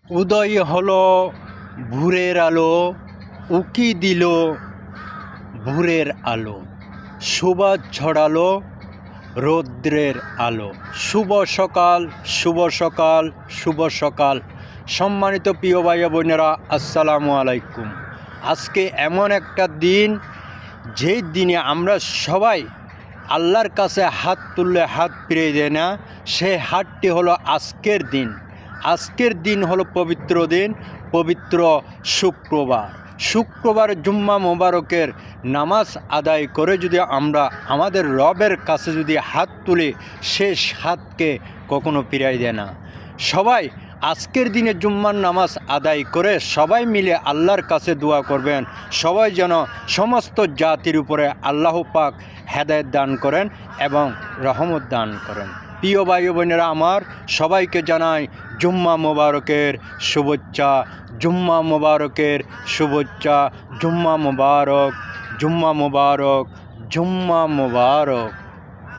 উদয় হলো ভোরের আলো, উকি দিল ভোরের আলো, সুবাস ছড়ালো রৌদ্রের আলো। শুভ সকাল, শুভ সকাল, শুভ সকাল। সম্মানিত প্রিয় ভাই বোনেরা, আসসালামু আলাইকুম। আজকে এমন একটা দিন, যেই দিনে আমরা সবাই আল্লাহর কাছে হাত তুললে হাত ফিরিয়ে দেয় না, সেই হাতটি হলো আজকের দিন। আজকের দিন হলো পবিত্র দিন, পবিত্র শুক্রবার। শুক্রবার জুম্মা মোবারকের নামাজ আদায় করে যদি আমরা আমাদের রবের কাছে যদি হাত তুলি, শেষ হাতকে কখনো ফিরাই দেয় না। সবাই আজকের দিনে জুম্মার নামাজ আদায় করে সবাই মিলে আল্লাহর কাছে দোয়া করবেন, সবাই যেন সমস্ত জাতির উপরে আল্লাহ পাক হেদায়েত দান করেন এবং রহমত দান করেন। প্রিয় ভাই বোনেরা আমার, সবাইকে জানাই জুম্মা মোবারকের শুভেচ্ছা, জুম্মা মোবারকের শুভেচ্ছা। জুম্মা মোবারক, জুম্মা মোবারক, জুম্মা মোবারক।